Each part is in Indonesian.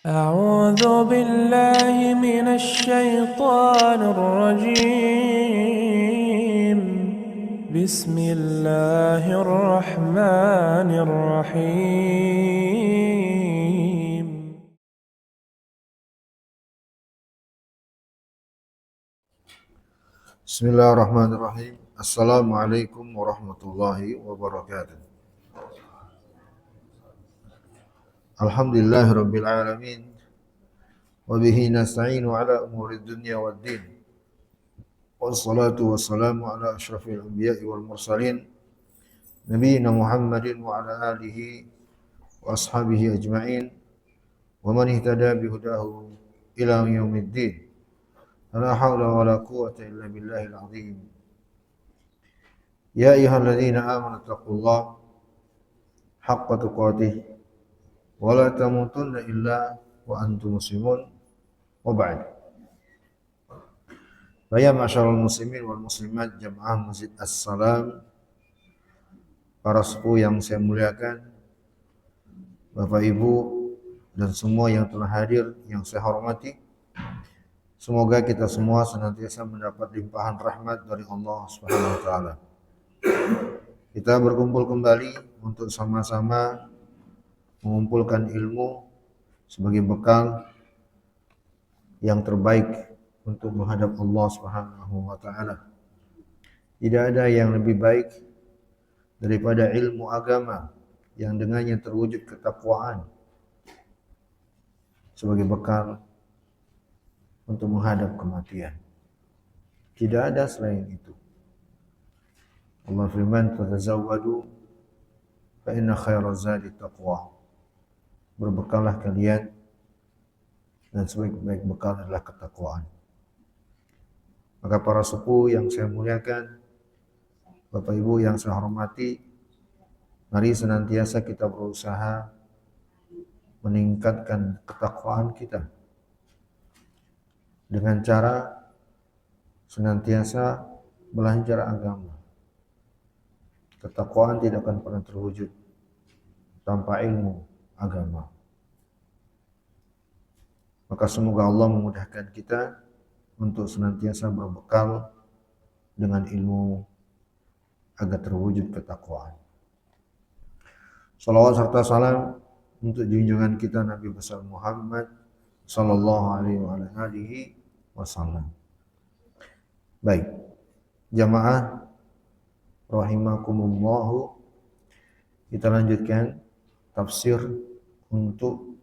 أعوذ بالله من الشيطان الرجيم بسم الله الرحمن الرحيم Bismillahirrahmanirrahim. Assalamualaikum warahmatullahi wabarakatuh. Alhamdulillahirabbil alamin. Wa bihi nasta'inu ala umuri dunya waddin. Wassalatu wassalamu ala asyrafil anbiya'i wal mursalin nabiyyina Muhammadin wa ala alihi wa ashabihi ajma'in wa man ihtada bihudahu ila yaumiddin. La haula wala quwwata illa billahil azim. Ya ayyuhalladzina amanu taqullaha haqqa tuqatih wa la tamutunna illa wa antum muslimun wa ba'd. Ya ma'syarul muslimin wal muslimat jamaah Masjid As-Salam, para sepuh yang saya muliakan, Bapak Ibu dan semua yang telah hadir yang saya hormati. Semoga kita semua senantiasa mendapat limpahan rahmat dari Allah Subhanahu wa taala. Kita berkumpul kembali untuk sama-sama mengumpulkan ilmu sebagai bekal yang terbaik untuk menghadap Allah Subhanahu wa taala. Tidak ada yang lebih baik daripada ilmu agama yang dengannya terwujud ketakwaan sebagai bekal untuk menghadap kematian. Tidak ada selain itu. Allah firman, "Fatazawwadu fa inna khairaz zadi taqwa." Berbekallah kalian dan sebaik-baik bekal adalah ketakwaan. Maka para sepuh yang saya muliakan, Bapak Ibu yang saya hormati, mari senantiasa kita berusaha meningkatkan ketakwaan kita dengan cara senantiasa belajar agama. Ketakwaan tidak akan pernah terwujud tanpa ilmu agama. Maka semoga Allah memudahkan kita untuk senantiasa berbekal dengan ilmu agar terwujud ketakwaan. Salawat serta salam untuk junjungan kita Nabi besar Muhammad sallallahu alaihi wasallam. Baik, jamaah rahimakumullah, kita lanjutkan tafsir untuk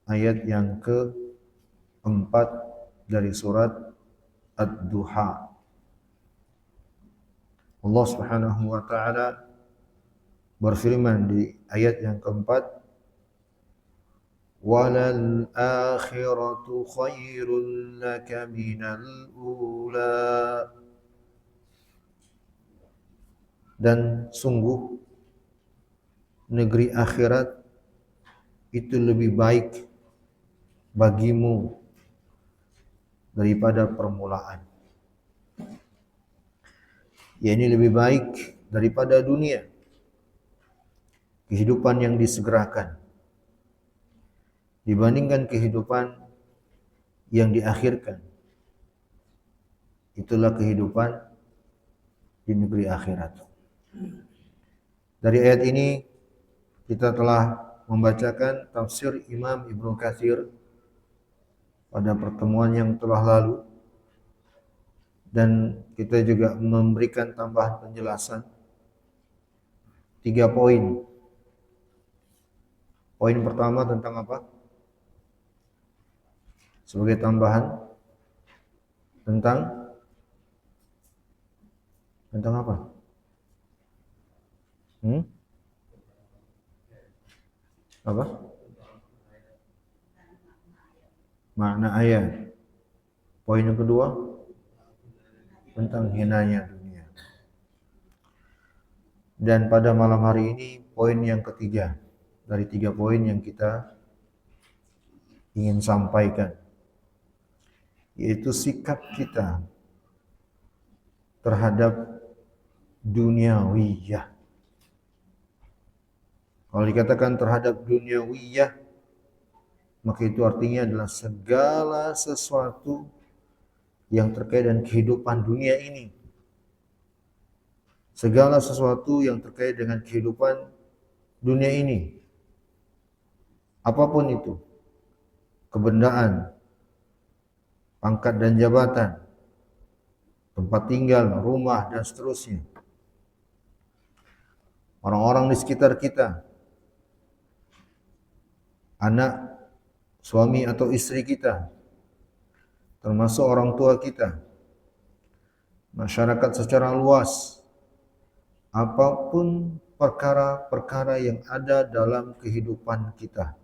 ayat yang keempat dari surat Ad-Duha. Allah Subhanahu wa taala berfirman di ayat yang keempat, "Walal akhiratu khairul laka minal ula." Dan sungguh negeri akhirat itu lebih baik bagimu daripada permulaan. Ya, ini lebih baik daripada dunia. Kehidupan yang disegerakan dibandingkan kehidupan yang diakhirkan. Itulah kehidupan di negeri akhirat. Dari ayat ini kita telah membacakan tafsir Imam Ibnu Katsir pada pertemuan yang telah lalu, dan kita juga memberikan tambahan penjelasan 3 poin. Poin pertama tentang apa? Sebagai tambahan tentang apa? Apa? Makna ayat. Poin yang kedua tentang hinanya dunia. Dan pada malam hari ini poin yang ketiga dari 3 poin yang kita ingin sampaikan, yaitu sikap kita terhadap duniawiyah. Kalau dikatakan terhadap duniawiyah, maka itu artinya adalah segala sesuatu yang terkait dengan kehidupan dunia ini. Segala sesuatu yang terkait dengan kehidupan dunia ini. Apapun itu. Kebendaan, pangkat dan jabatan, tempat tinggal, rumah, dan seterusnya. Orang-orang di sekitar kita, anak, suami atau istri kita, termasuk orang tua kita, masyarakat secara luas, apapun perkara-perkara yang ada dalam kehidupan kita.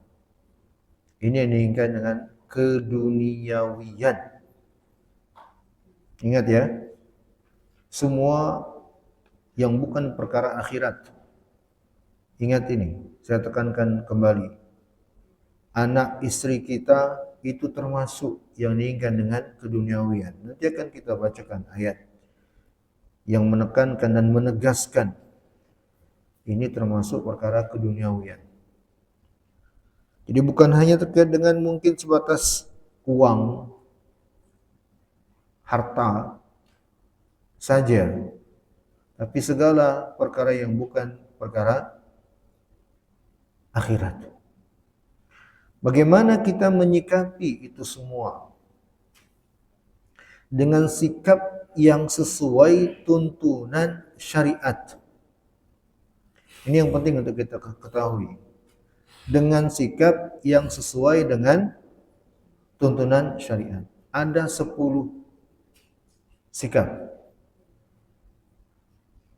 Ini yang diinginkan dengan keduniawian. Ingat ya, semua yang bukan perkara akhirat. Ingat ini, saya tekankan kembali. Anak istri kita itu termasuk yang diinginkan dengan keduniawian. Nanti akan kita bacakan ayat yang menekankan dan menegaskan ini termasuk perkara keduniawian. Jadi bukan hanya terkait dengan mungkin sebatas uang, harta saja, tapi segala perkara yang bukan perkara akhirat. Bagaimana kita menyikapi itu semua? Dengan sikap yang sesuai tuntunan syariat. Ini yang penting untuk kita ketahui. Dengan sikap yang sesuai dengan tuntunan syariat. Ada 10 sikap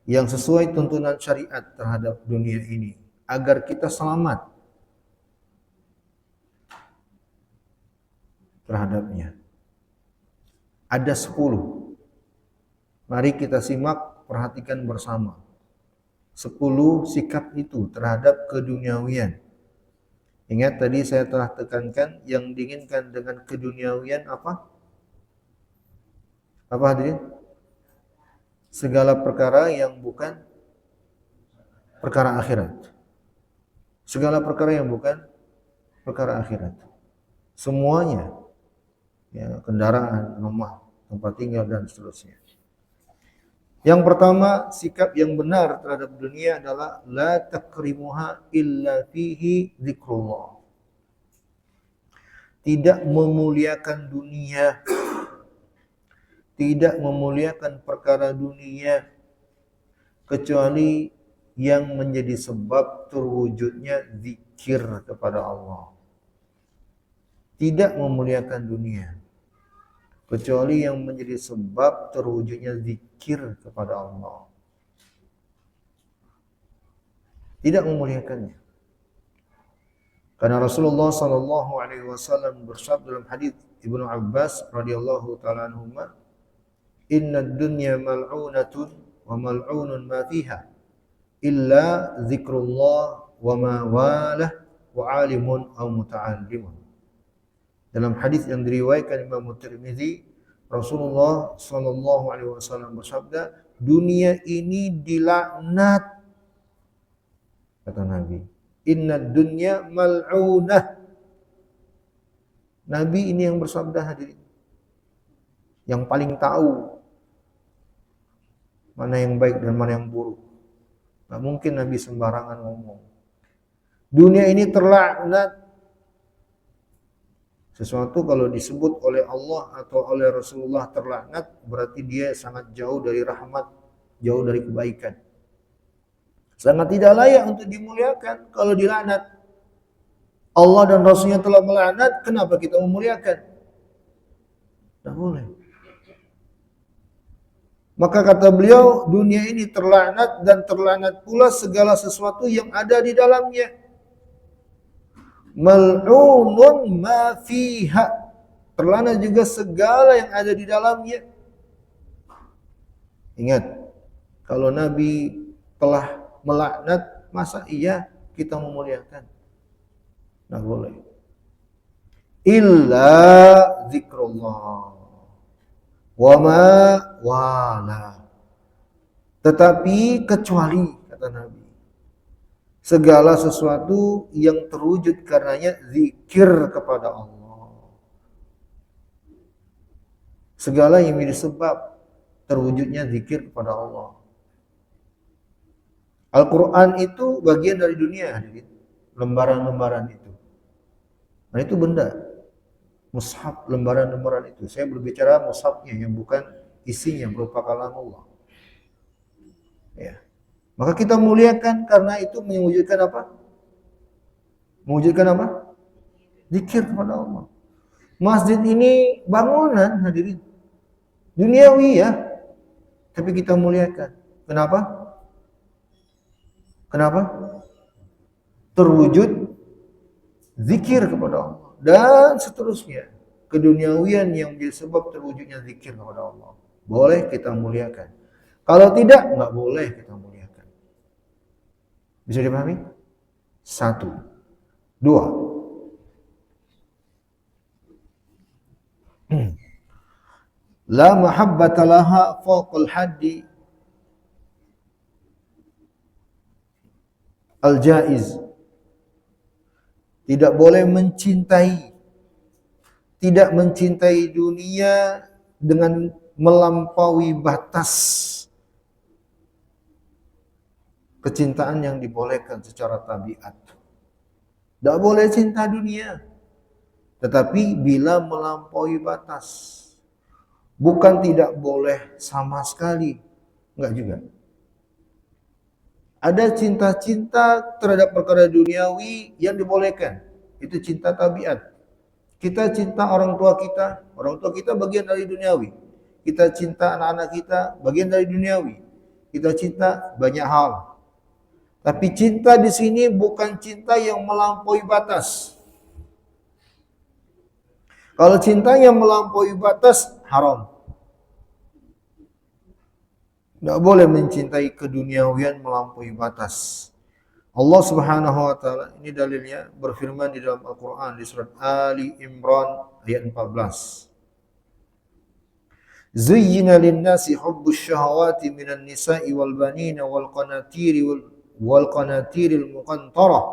yang sesuai tuntunan syariat terhadap dunia ini agar kita selamat terhadapnya. Ada 10. Mari kita simak, perhatikan bersama. 10 sikap itu terhadap keduniawian. Ingat tadi saya telah tekankan yang diinginkan dengan keduniawian apa? Apa hadirin? Segala perkara yang bukan perkara akhirat. Segala perkara yang bukan perkara akhirat. Semuanya. Ya, kendaraan, rumah, tempat tinggal dan seterusnya. Yang pertama, sikap yang benar terhadap dunia adalah la takrimuha illa fihi zikrullah. Tidak memuliakan dunia, tidak memuliakan perkara dunia kecuali yang menjadi sebab terwujudnya zikir kepada Allah. Tidak memuliakan dunia kecuali yang menjadi sebab terwujudnya zikir kepada Allah. Tidak memuliakannya. Karena Rasulullah sallallahu alaihi wasallam bersabda dalam hadis Ibnu Abbas radhiyallahu taala anhuma, "Inna ad-dunya mal'unatun wa mal'unun ma fiha illa zikrullah wa ma walah wa 'alimun aw muta'allimun." Dalam hadis yang diriwayatkan Imam Tirmizi, Rasulullah sallallahu alaihi wasallam bersabda, dunia ini dilaknat. Kata Nabi, "Inna dunya mal'unah." Nabi ini yang bersabda hadirin. Yang paling tahu mana yang baik dan mana yang buruk. Gak mungkin Nabi sembarangan ngomong. Dunia ini terlaknat. Sesuatu kalau disebut oleh Allah atau oleh Rasulullah terlaknat, berarti dia sangat jauh dari rahmat, jauh dari kebaikan. Sangat tidak layak untuk dimuliakan kalau dilaknat. Allah dan Rasulnya telah melaknat, kenapa kita memuliakan? Tidak boleh. Maka kata beliau, dunia ini terlaknat dan terlaknat pula segala sesuatu yang ada di dalamnya. Mal'unun ma fiha. Terlaknat juga segala yang ada di dalamnya. Ingat, kalau Nabi telah melaknat, masa iya kita memuliakan? Tidak boleh. Illa zikrullah wa ma wala. Tetapi kecuali, kata Nabi, segala sesuatu yang terwujud karenanya zikir kepada Allah. Segala yang menjadi sebab terwujudnya zikir kepada Allah. Al-Quran itu bagian dari dunia, lembaran-lembaran itu. Nah itu benda, mushaf, lembaran-lembaran itu. Saya berbicara mushafnya yang bukan isinya berupa kalam Allah. Ya. Maka kita muliakan karena itu mewujudkan apa? Mewujudkan apa? Zikir kepada Allah. Masjid ini bangunan hadirin. Duniawi ya. Tapi kita muliakan. Kenapa? Kenapa? Terwujud zikir kepada Allah. Dan seterusnya. Keduniawian yang menjadi sebab terwujudnya zikir kepada Allah. Boleh kita muliakan. Kalau tidak, nggak boleh kita muliakan. Bisa dipahami? 1. 2. La mahabbata laha fawqal haddi al-jaiz. Tidak boleh mencintai, tidak mencintai dunia dengan melampaui batas kecintaan yang dibolehkan secara tabiat. Tidak boleh cinta dunia, tetapi bila melampaui batas. Bukan tidak boleh sama sekali, enggak juga. Ada cinta-cinta terhadap perkara duniawi yang dibolehkan. Itu cinta tabiat. Kita cinta orang tua kita bagian dari duniawi. Kita cinta anak-anak kita, bagian dari duniawi. Kita cinta banyak hal. Tapi cinta di sini bukan cinta yang melampaui batas. Kalau cinta yang melampaui batas, haram. Tidak boleh mencintai keduniawian melampaui batas. Allah Subhanahu wa taala, ini dalilnya, berfirman di dalam Al-Qur'an di surat Ali Imran ayat 14. Zuyyina lin-nasi hubbus syahawati minan nisa'i wal banina wal qanatiril muqantarah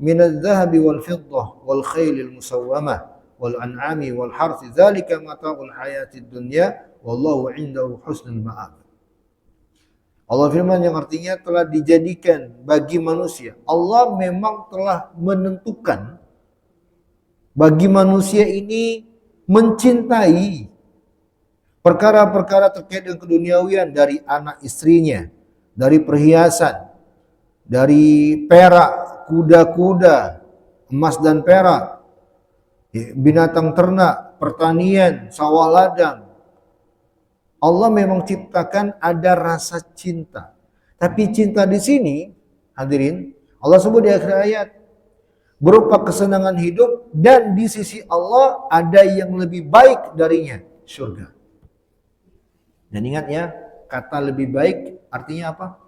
minadh dhahabi wal fiddah wal khailil musawwamah wal an'ami wal harthi dzalika mata'ul hayatid dunya wallahu 'indahu husnul ma'ab. Allah firman yang artinya telah dijadikan bagi manusia. Allah memang telah menentukan bagi manusia ini mencintai perkara-perkara terkait dengan keduniawian, dari anak istrinya, dari perhiasan, dari perak, kuda-kuda, emas dan perak, binatang ternak, pertanian, sawah ladang. Allah memang ciptakan ada rasa cinta. Tapi cinta di sini, hadirin, Allah sebut di akhir ayat, berupa kesenangan hidup, dan di sisi Allah ada yang lebih baik darinya, surga. Dan ingat ya, kata lebih baik artinya apa?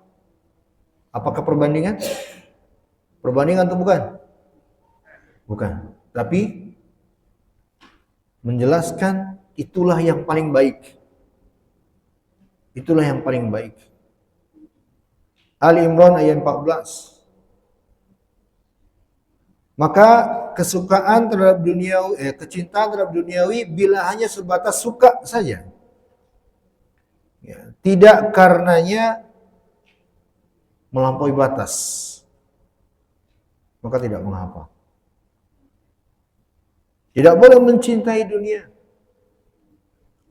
Apakah perbandingan? Perbandingan atau bukan? Bukan. Tapi menjelaskan itulah yang paling baik. Itulah yang paling baik. Ali Imran ayat 14. Maka kesukaan terhadap duniawi, kecintaan terhadap duniawi bila hanya sebatas suka saja. Ya, tidak karenanya melampaui batas, maka tidak mengapa. Tidak boleh mencintai dunia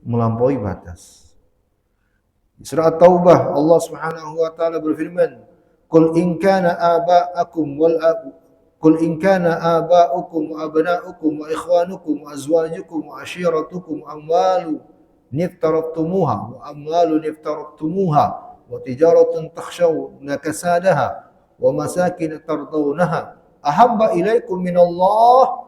melampaui batas. Di surah At-Taubah Allah Subhanahu wa taala berfirman, "Qul in kana aba'akum aba'ukum wa abna'ukum wa ikhwanukum wa azwajukum wa ashiratukum amwalu niftaraftumuha wa amwalu niftaraftumuha wa tijaratun takhshawna kasadaha wa masakin tardawnaha ahabba ilaikum minallah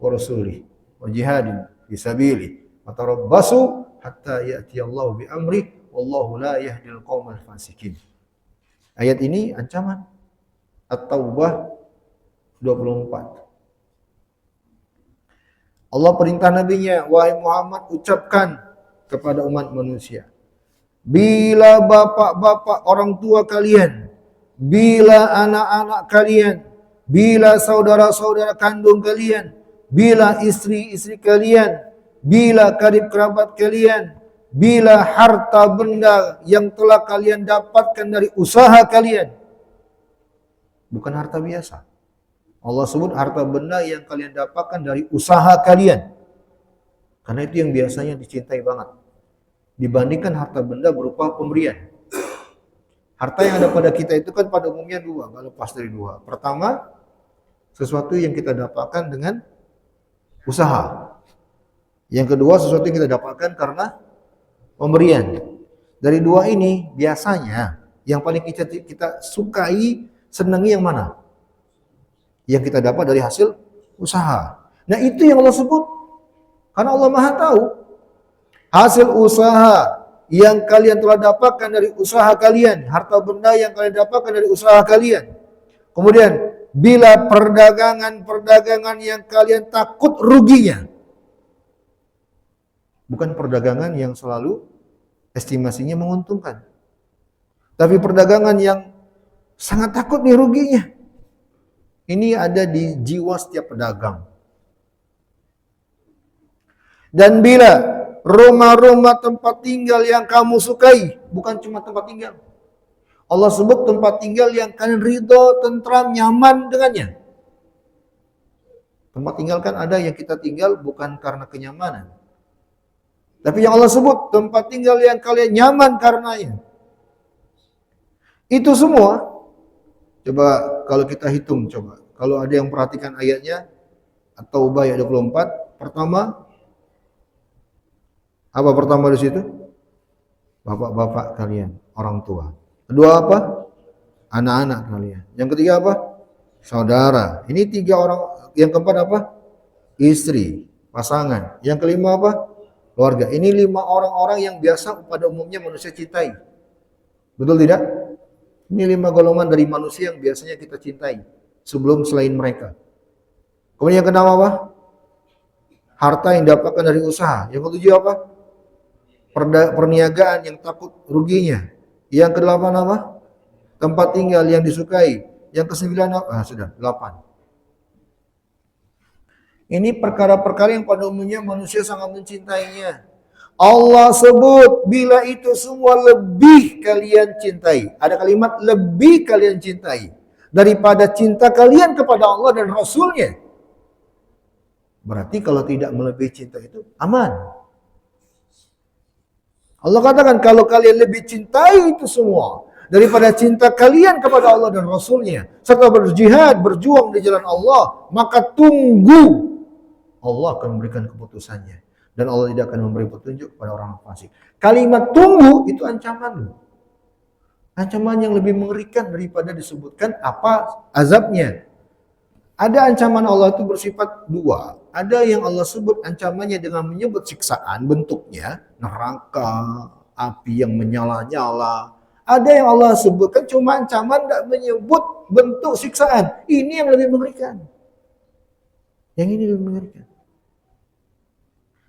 wa rasulih wa jihadin fi sabilihi wa tarabbasu hatta ya'tiyallahu bi amrih wallahu la yahdil qaumal fasikin." Ayat ini ancaman. At-Taubah 24. Allah perintah nabinya, wahai Muhammad, ucapkan kepada umat manusia, bila bapak-bapak orang tua kalian, bila anak-anak kalian, bila saudara-saudara kandung kalian, bila istri-istri kalian, bila karib kerabat kalian, bila harta benda yang telah kalian dapatkan dari usaha kalian. Bukan harta biasa. Allah sebut harta benda yang kalian dapatkan dari usaha kalian. Karena itu yang biasanya dicintai banget. Dibandingkan harta benda berupa pemberian. Harta yang ada pada kita itu kan pada umumnya dua, nggak lepas dari dua. Pertama, sesuatu yang kita dapatkan dengan usaha. Yang kedua, sesuatu yang kita dapatkan karena pemberian. Dari dua ini, biasanya yang paling kita sukai, senangi yang mana? Yang kita dapat dari hasil usaha. Nah itu yang Allah sebut. Karena Allah Maha tahu. Hasil usaha yang kalian telah dapatkan dari usaha kalian, harta benda yang kalian dapatkan dari usaha kalian. Kemudian, bila perdagangan yang kalian takut ruginya. Bukan perdagangan yang selalu estimasinya menguntungkan. Tapi perdagangan yang sangat takut nih ruginya. Ini ada di jiwa setiap pedagang. Dan bila rumah-rumah tempat tinggal yang kamu sukai, bukan cuma tempat tinggal. Allah sebut tempat tinggal yang kalian ridho, tentram, nyaman dengannya. Tempat tinggal kan ada yang kita tinggal bukan karena kenyamanan. Tapi yang Allah sebut tempat tinggal yang kalian nyaman karenanya. Itu semua, coba kalau kita hitung coba. Kalau ada yang perhatikan ayatnya, atau Taubah ayat 24, pertama, apa pertama di situ? Bapak-bapak kalian, orang tua. Kedua apa? Anak-anak kalian. Yang ketiga apa? Saudara. Ini tiga orang. Yang keempat apa? Istri, pasangan. Yang kelima apa? Keluarga. Ini 5 orang-orang yang biasa pada umumnya manusia cintai. Betul tidak? Ini 5 golongan dari manusia yang biasanya kita cintai sebelum selain mereka. Kemudian yang kedua apa? Harta yang didapatkan dari usaha. Yang ketujuh apa? Perniagaan yang takut ruginya. Yang kedelapan apa? Tempat tinggal yang disukai. Yang kesembilan apa? Sudah 8. Ini perkara-perkara yang pada umumnya manusia sangat mencintainya. Allah sebut bila itu semua lebih kalian cintai. Ada kalimat lebih kalian cintai daripada cinta kalian kepada Allah dan Rasulnya. Berarti kalau tidak melebihi cinta itu aman. Allah katakan kalau kalian lebih cintai itu semua daripada cinta kalian kepada Allah dan Rasulnya, serta berjihad, berjuang di jalan Allah, maka tunggu Allah akan memberikan keputusannya. Dan Allah tidak akan memberi petunjuk kepada orang fasik. Kalimat tunggu itu ancaman. Ancaman yang lebih mengerikan daripada disebutkan apa azabnya. Ada ancaman Allah itu bersifat dua. Ada yang Allah sebut ancamannya dengan menyebut siksaan bentuknya, neraka, api yang menyala-nyala. Ada yang Allah sebutkan cuma ancaman, tidak menyebut bentuk siksaan. Ini yang lebih mengerikan. Yang ini lebih mengerikan.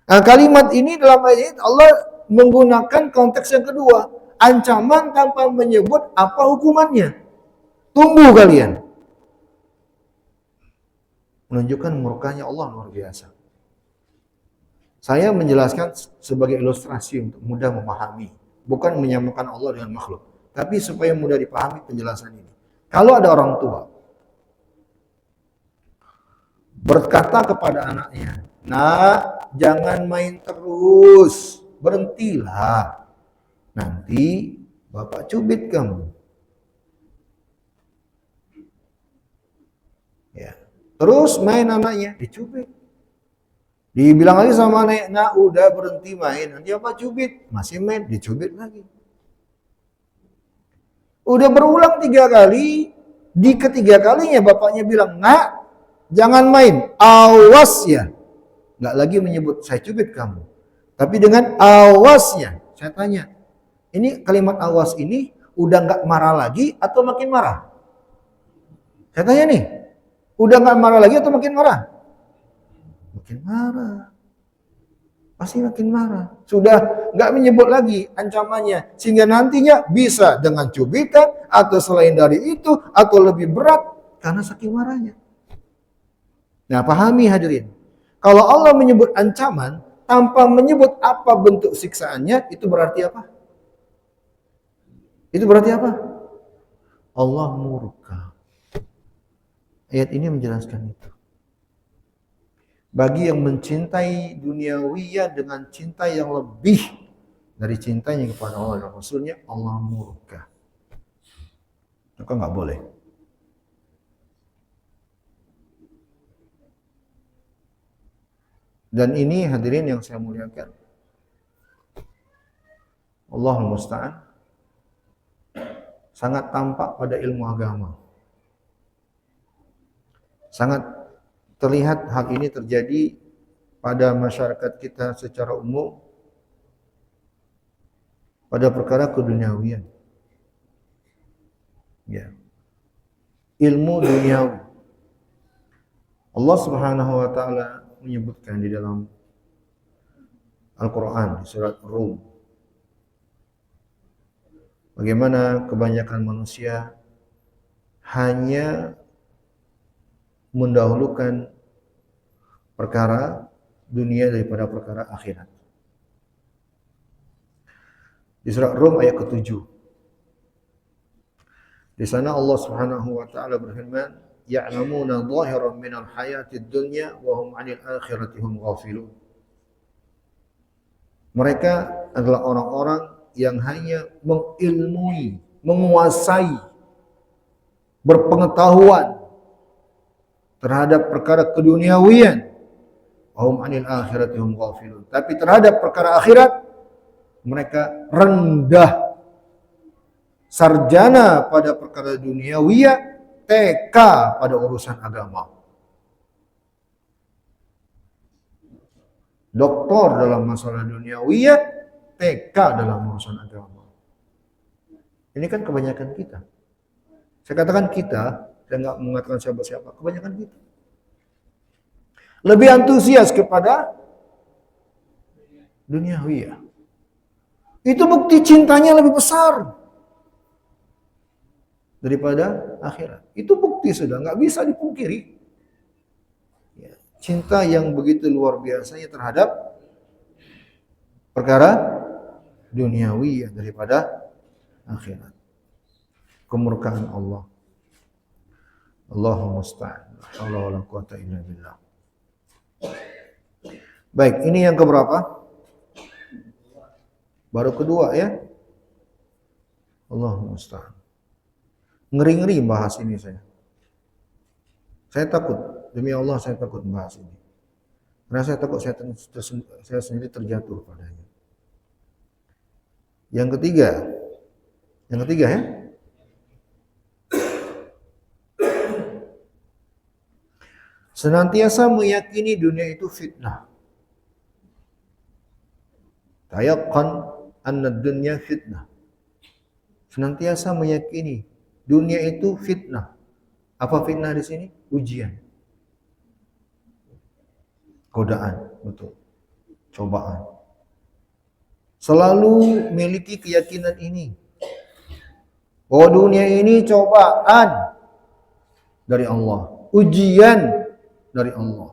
Nah, kalimat ini dalam ayat Allah menggunakan konteks yang kedua. Ancaman tanpa menyebut apa hukumannya. Tunggu kalian. Menunjukkan murkanya Allah luar biasa. Saya menjelaskan sebagai ilustrasi untuk mudah memahami. Bukan menyamakan Allah dengan makhluk. Tapi supaya mudah dipahami penjelasan ini. Kalau ada orang tua berkata kepada anaknya, "Nak, jangan main terus, berhentilah. Nanti bapak cubit kamu." Ya. Terus main anaknya, dicubit. Dibilang lagi sama anaknya, "Nak, udah berhenti main, nanti bapak cubit." Masih main, dicubit lagi. Udah berulang 3 kali, di ketiga kalinya bapaknya bilang, "Nak, jangan main, awas ya." Nggak lagi menyebut saya cubit kamu, tapi dengan awasnya. Saya tanya, ini kalimat awas ini udah nggak marah lagi atau makin marah? Saya tanya nih, udah nggak marah lagi atau makin marah? Makin marah. Pasti makin marah. Sudah nggak menyebut lagi ancamannya, sehingga nantinya bisa dengan cubitan atau selain dari itu, atau lebih berat karena saking marahnya. Nah, pahami hadirin. Kalau Allah menyebut ancaman tanpa menyebut apa bentuk siksaannya, itu berarti apa? Itu berarti apa? Allah murka. Ayat ini menjelaskan itu. Bagi yang mencintai duniawiyah dengan cinta yang lebih dari cintanya kepada Allah dan Rasulnya, Allah murka. Maka nggak boleh. Dan ini hadirin yang saya muliakan, Allahul Musta'an, sangat tampak pada ilmu agama. Sangat terlihat hal ini terjadi pada masyarakat kita secara umum pada perkara keduniawian. Ya. Ilmu duniawi. Allah Subhanahu wa taala menyebutkan di dalam Al-Qur'an di surat Rum bagaimana kebanyakan manusia hanya mendahulukan perkara dunia daripada perkara akhirat. Di surat Rum ayat ke-7. Di sana Allah Subhanahu wa taala berfirman, "Ya'lamuna dhahiran minal hayatid dunya wa hum 'anil akhirati hum ghafilun." Mereka adalah orang-orang yang hanya mengilmui, menguasai, berpengetahuan terhadap perkara keduniawian. Wahum 'anil akhirati hum ghafilun. Tapi terhadap perkara akhirat mereka rendah. Sarjana pada perkara duniawiyah, TK pada urusan agama. Doktor dalam masalah duniawiyah, TK dalam urusan agama. Ini kan kebanyakan kita. Saya katakan kita, saya nggak mengatakan siapa-siapa, kebanyakan kita. Lebih antusias kepada duniawiyah. Itu bukti cintanya lebih besar daripada akhirat. Itu bukti sudah, nggak bisa dipungkiri. Ya, cinta yang begitu luar biasanya terhadap perkara duniawi daripada akhirat. Kemurkaan Allah. Allahumma musta'an. La wala quwata illa billah. Baik, ini yang keberapa? Baru kedua ya. Allahumma musta'an. Ngeri-ngeri bahas ini saya. Saya takut, demi Allah saya takut bahas ini. Karena saya takut saya sendiri terjatuh padanya. Yang ketiga ya. Senantiasa meyakini dunia itu fitnah. Tayaqqan anna dunya fitnah. Senantiasa meyakini dunia itu fitnah. Apa fitnah di sini? Ujian. Godaan, betul. Cobaan. Selalu miliki keyakinan ini. Bahwa dunia ini cobaan dari Allah. Ujian dari Allah.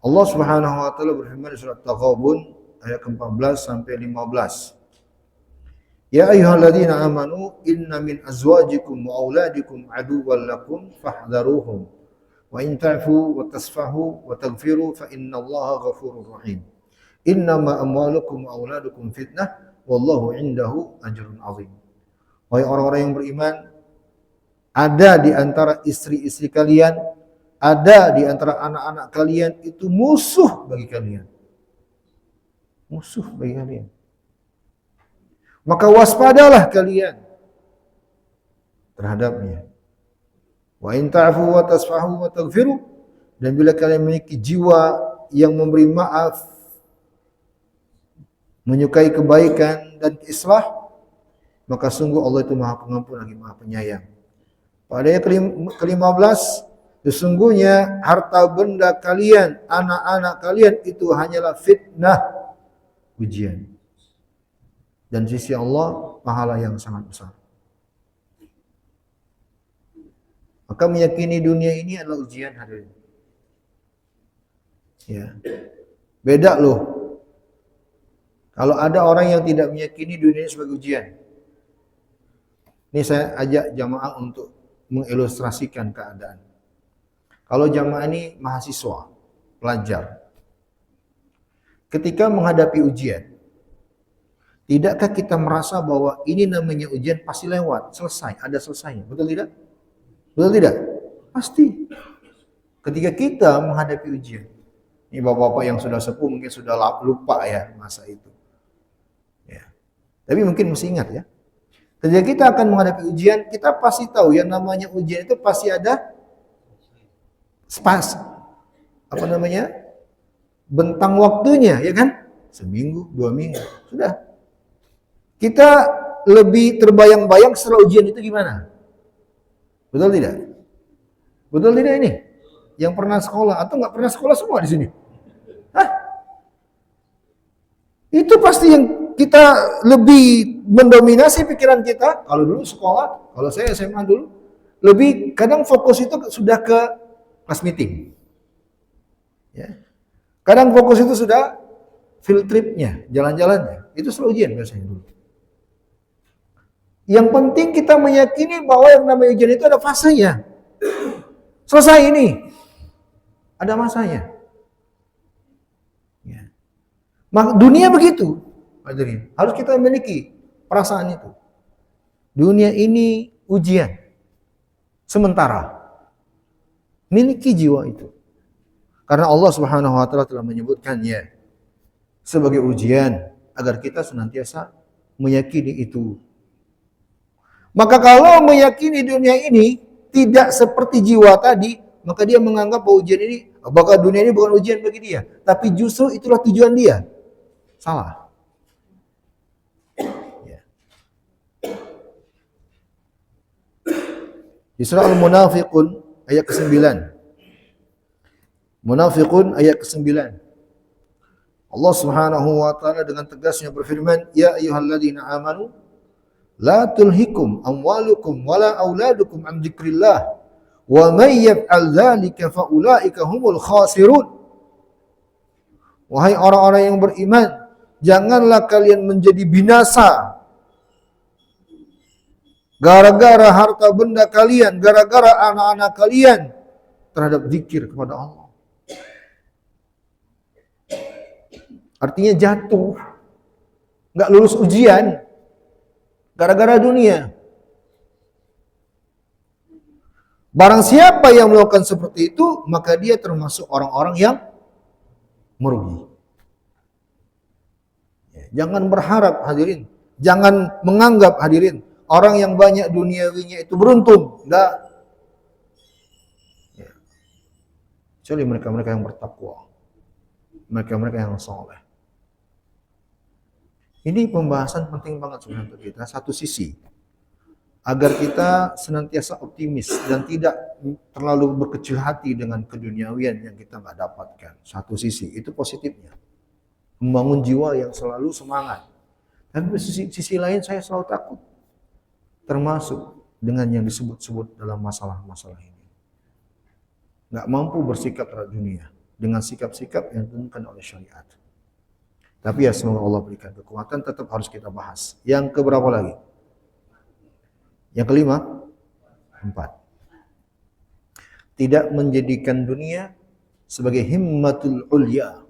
Allah Subhanahu wa taala berfirman di surat Taghabun ayat ke-14 sampai 15. Ya ayyuhalladzina amanu inna min azwajikum wa auladikum aduwwan lakum fahdharuhum wa in ta'fu wa tasfahu wa taghfiru fa innallaha ghafurur rahim. Innama amwalukum wa auladukum fitnah wallahu indahu ajrun 'azim. Wahai orang-orang yang beriman, ada di antara istri-istri kalian, ada di antara anak-anak kalian itu musuh bagi kalian. Musuh bagi kalian. Maka waspadalah kalian terhadapnya. Wa in ta'fu wa tasfahu wa taghfiru, dan bila kalian memiliki jiwa yang memberi maaf, menyukai kebaikan dan islah, maka sungguh Allah itu Maha Pengampun lagi Maha Penyayang. Pada ayat ke-15, sesungguhnya harta benda kalian, anak-anak kalian itu hanyalah fitnah, ujian. dan sisi Allah pahala yang sangat besar. Maka meyakini dunia ini adalah ujian, hadirin. Ya. Beda loh. Kalau ada orang yang tidak meyakini dunia ini sebagai ujian. Ini saya ajak jamaah untuk mengilustrasikan keadaan. Kalau jamaah ini mahasiswa, pelajar. Ketika menghadapi ujian, tidakkah kita merasa bahwa ini namanya ujian pasti lewat, selesai, ada selesainya. Betul tidak? Betul tidak? Pasti. Ketika kita menghadapi ujian. Ini bapak-bapak yang sudah sepuh mungkin sudah lupa ya masa itu. Ya. Tapi mungkin masih ingat ya. Ketika kita akan menghadapi ujian, kita pasti tahu yang namanya ujian itu pasti ada bentang waktunya, ya kan? Seminggu, 2 minggu, sudah. Kita lebih terbayang-bayang setelah ujian itu gimana? Betul tidak? Betul tidak ini? Yang pernah sekolah atau nggak pernah sekolah semua di sini? Hah? Itu pasti yang kita lebih mendominasi pikiran kita. Kalau dulu sekolah, kalau saya SMA dulu, lebih kadang fokus itu sudah ke class meeting. Ya. Kadang fokus itu sudah field tripnya, jalan-jalannya. Itu selalu ujian biasanya dulu. Yang penting kita meyakini bahwa yang namanya ujian itu ada fasenya. Selesai ini. Ada masanya. Ya. Dunia begitu. Harus kita memiliki perasaan itu. Dunia ini ujian. Sementara. Miliki jiwa itu. Karena Allah Subhanahu wa taala telah menyebutkannya sebagai ujian agar kita senantiasa meyakini itu. Maka kalau meyakini dunia ini tidak seperti jiwa tadi, maka dia menganggap bahwa ujian ini, bahwa dunia ini bukan ujian bagi dia, tapi justru itulah tujuan dia. Salah. Ya. Di surah Al-Munafiqun ayat ke-9. Munafiqun ayat ke-9. Allah Subhanahu wa taala dengan tegasnya berfirman, "Ya ayyuhalladzina amanu la tulhikum amwalukum wala auladukum an dzikrillah wa may yaf'al dzalika fa ulaika humul khasirun." Wahai orang-orang yang beriman, janganlah kalian menjadi binasa gara-gara harta benda kalian, gara-gara anak-anak kalian terhadap zikir kepada Allah. Artinya jatuh, nggak lulus ujian, gara-gara dunia. Barang siapa yang melakukan seperti itu, maka dia termasuk orang-orang yang merugi. Jangan berharap hadirin, jangan menganggap hadirin, orang yang banyak duniawinya itu beruntung. Enggak. Kecuali mereka-mereka yang bertakwa, mereka-mereka yang soleh. Ini pembahasan penting banget sebenarnya untuk kita. Satu sisi, agar kita senantiasa optimis dan tidak terlalu berkecil hati dengan keduniawian yang kita nggak dapatkan. Satu sisi, itu positifnya. Membangun jiwa yang selalu semangat. Tapi di sisi lain saya selalu takut. Termasuk dengan yang disebut-sebut dalam masalah-masalah ini. Nggak mampu bersikap terhadap dunia dengan sikap-sikap yang ditentukan oleh syariat. Tapi ya semoga Allah berikan kekuatan, tetap harus kita bahas. Yang keberapa lagi? Yang kelima? 4. Tidak menjadikan dunia sebagai himmatul ulya.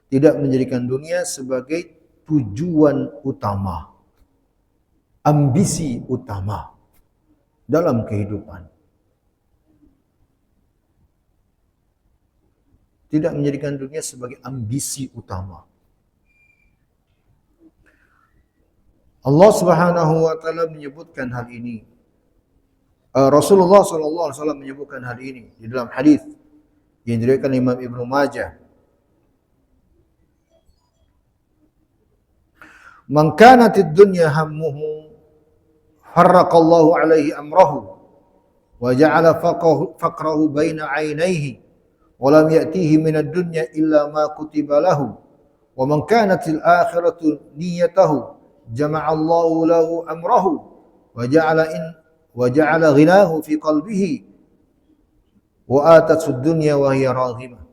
Tidak menjadikan dunia sebagai tujuan utama. Ambisi utama dalam kehidupan. Tidak menjadikan dunia sebagai ambisi utama. Allah Subhanahu wa taala menyebutkan hal ini. Rasulullah sallallahu alaihi wasallam menyebutkan hal ini di dalam hadis yang diriwayatkan Imam Ibnu Majah. Man kanatid dunya hammuhu farraqallahu alaihi amrahu wa ja'ala faqrahu baina 'ainaihi wa lam ya'tihi minad dunya illa ma kutiba lahu wa man kanatil akhiratu niyyatahu jama'allahu lahu amrahu wa ja'ala ghinahu fi qalbihi wa atatsud dunya wa hiya raghimah.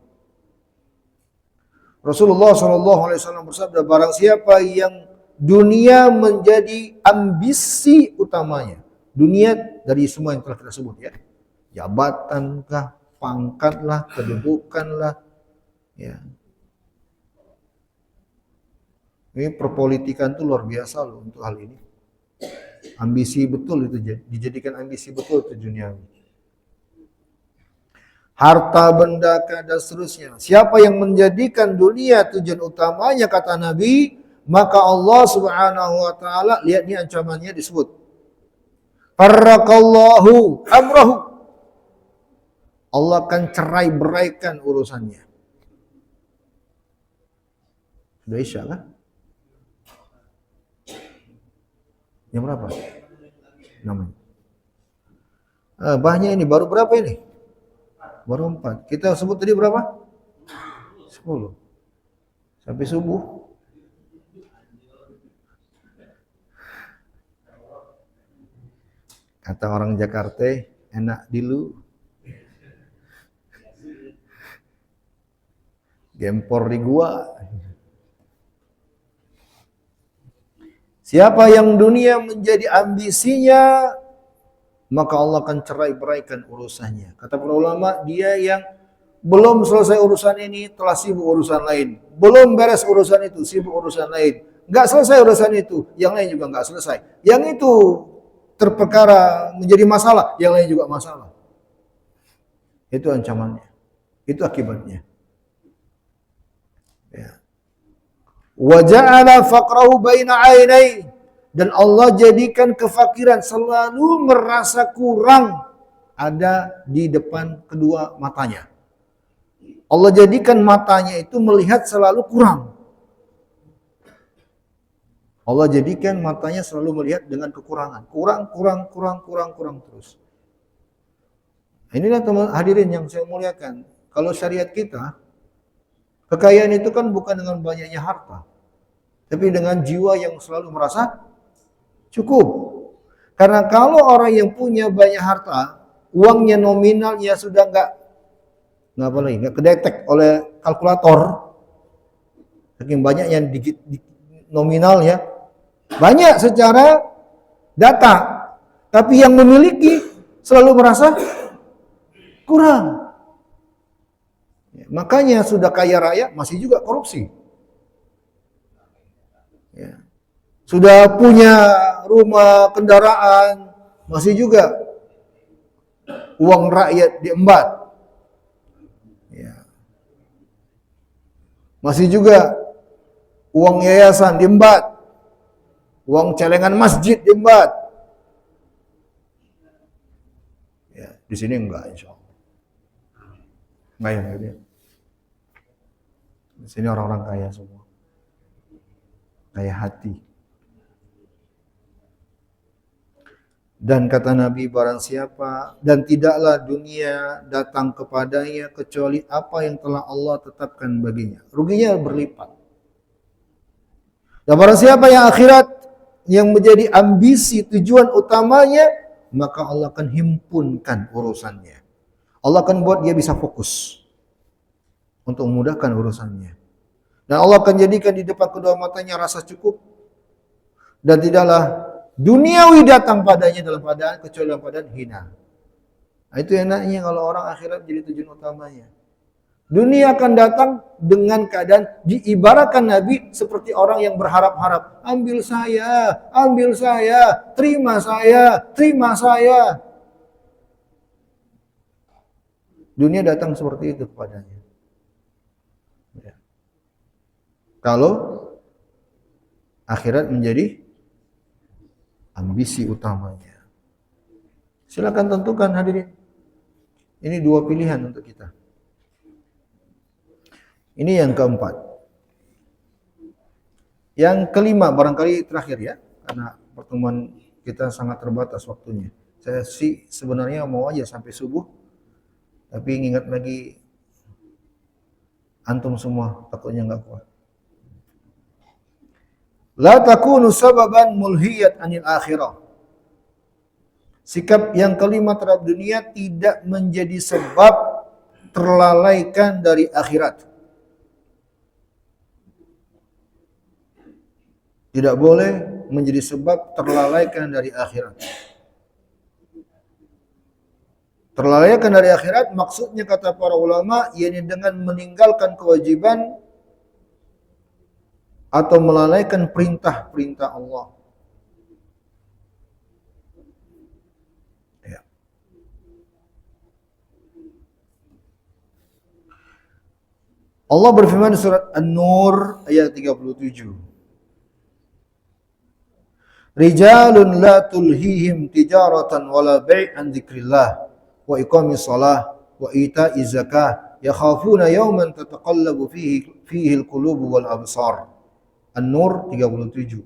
Rasulullah SAW bersabda, barang siapa yang dunia menjadi ambisi utamanya, dunia dari semua yang telah kita sebut ya, jabatankah, pangkatlah, kedudukanlah, ya. Ini perpolitikan itu luar biasa loh untuk hal ini. Ambisi betul itu, dijadikan ambisi betul itu duniawi. Harta benda dan seterusnya. Siapa yang menjadikan dunia tujuan utamanya, kata Nabi, maka Allah Subhanahu wa taala, lihat ini ancamannya disebut. Farraqallahu amrahu. Allah akan cerai-beraikan urusannya. Sudah Isya kan? Jam berapa? Namanya. Banyak ini, baru berapa ini? Baru 4. Kita sebut tadi berapa? 10. Sampai subuh. Kata orang Jakarta, enak dulu. Gempor di gua. Siapa yang dunia menjadi ambisinya, maka Allah akan cerai-beraikan urusannya. Kata para ulama, dia yang belum selesai urusan ini telah sibuk urusan lain. Belum beres urusan itu, sibuk urusan lain. Enggak selesai urusan itu, yang lain juga enggak selesai. Yang itu terperkara menjadi masalah, yang lain juga masalah. Itu ancamannya. Itu akibatnya. Ya. Wa ja'ala faqrahu baina 'ainai, dan Allah jadikan kefakiran selalu merasa kurang ada di depan kedua matanya. Allah jadikan matanya itu melihat selalu kurang. Allah jadikan matanya selalu melihat dengan kekurangan. Kurang terus. Inilah teman hadirin yang saya muliakan. Kalau syariat kita, kekayaan itu kan bukan dengan banyaknya harta, tapi dengan jiwa yang selalu merasa cukup. Karena kalau orang yang punya banyak harta, uangnya nominalnya sudah nggak kedetek oleh kalkulator. Saking banyak yang nominalnya, banyak secara data, tapi yang memiliki selalu merasa kurang. Ya, makanya sudah kaya raya masih juga korupsi. Ya. Sudah punya rumah, kendaraan, masih juga uang rakyat diembat. Ya. Masih juga uang yayasan diembat. Uang celengan masjid diembat. Ya, di sini enggak, insya Allah. Enggak ya, di sini orang-orang kaya semua. Kaya hati. Dan kata Nabi, barang siapa, dan tidaklah dunia datang kepadanya kecuali apa yang telah Allah tetapkan baginya. Ruginya berlipat. Dan barang siapa yang akhirat yang menjadi ambisi tujuan utamanya, maka Allah akan himpunkan urusannya. Allah akan buat dia bisa fokus untuk memudahkan urusannya. Dan Allah akan jadikan di depan kedua matanya rasa cukup. Dan tidaklah duniawi datang padanya dalam keadaan kecuali dalam keadaan hina. Nah, itu enaknya kalau orang akhirat jadi tujuan utamanya. Dunia akan datang dengan keadaan diibaratkan Nabi seperti orang yang berharap-harap. Ambil saya, terima saya. Dunia datang seperti itu kepadanya. Ya. Kalau akhirat menjadi ambisi utamanya. Silakan tentukan hadirin. Ini dua pilihan untuk kita. Ini yang keempat. Yang kelima, barangkali terakhir ya, karena pertemuan kita sangat terbatas waktunya. Saya sih sebenarnya mau aja sampai subuh, tapi ingat lagi antum semua takutnya nggak kuat. La takunu sababan mulhiyat anil akhirah. Sikap yang kelima terhadap dunia tidak menjadi sebab terlalaikan dari akhirat. Tidak boleh menjadi sebab terlalaikan dari akhirat. Terlalaikan dari akhirat maksudnya kata para ulama yakni dengan meninggalkan kewajiban atau melalaikan perintah-perintah Allah. Ya. Allah berfirman di surat An-Nur ayat 37. Rijalun la tulhihim tijaratan wala bai'an dzikrillah wa iqamis shalah wa ita'iz zakah yakhafuna yawman tataqallabu fihi al-qulubu wal absar. An-Nur 37.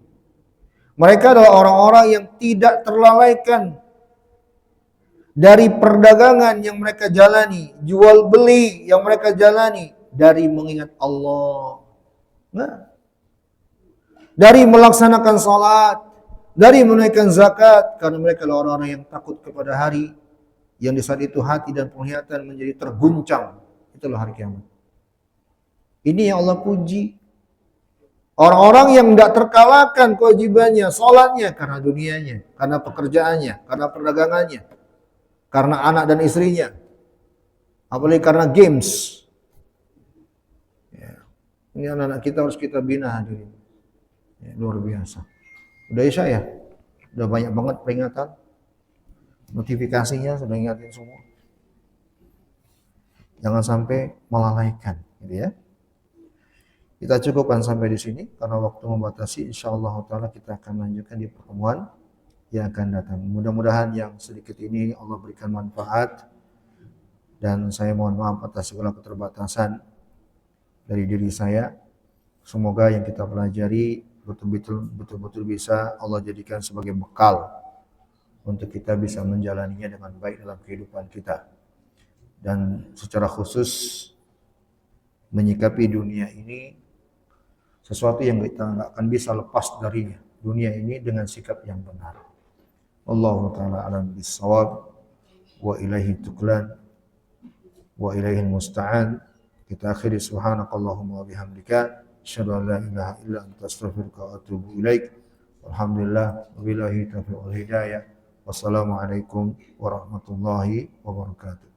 Mereka adalah orang-orang yang tidak terlalaikan dari perdagangan yang mereka jalani, jual beli yang mereka jalani dari mengingat Allah. Nah, dari melaksanakan salat, dari menunaikan zakat, karena mereka adalah orang-orang yang takut kepada hari yang di saat itu hati dan penglihatan menjadi terguncang. Itulah hari kiamat. Ini yang Allah puji. Orang-orang yang tidak terkalahkan kewajibannya, salatnya karena dunianya, karena pekerjaannya, karena perdagangannya, karena anak dan istrinya, apalagi karena games. Ya. Ini anak-anak kita harus kita bina hadirin. Ya, luar biasa. Udah Isya ya? Udah banyak banget peringatan. Notifikasinya sudah ingatin semua. Jangan sampai melalaikan, gitu ya. Kita cukupkan sampai di sini karena waktu membatasi. Insyaallah taala kita akan lanjutkan di pertemuan yang akan datang. Mudah-mudahan yang sedikit ini Allah berikan manfaat dan saya mohon maaf atas segala keterbatasan dari diri saya. Semoga yang kita pelajari betul-betul bisa Allah jadikan sebagai bekal untuk kita bisa menjalaninya dengan baik dalam kehidupan kita. Dan secara khusus menyikapi dunia ini sesuatu yang kita nggak akan bisa lepas darinya. Dunia ini dengan sikap yang benar. Allahu ta'ala alam bis-shawab wa ilaihi tuklan wa ilaihi musta'an. Kita akhiri subhanakallahumma wa bihamdika asyhadu an la ilaha illa anta astaghfiruka wa atubu ilaik. Alhamdulillah wabillahi taufiq wal hidayah. Wassalamualaikum warahmatullahi wabarakatuh.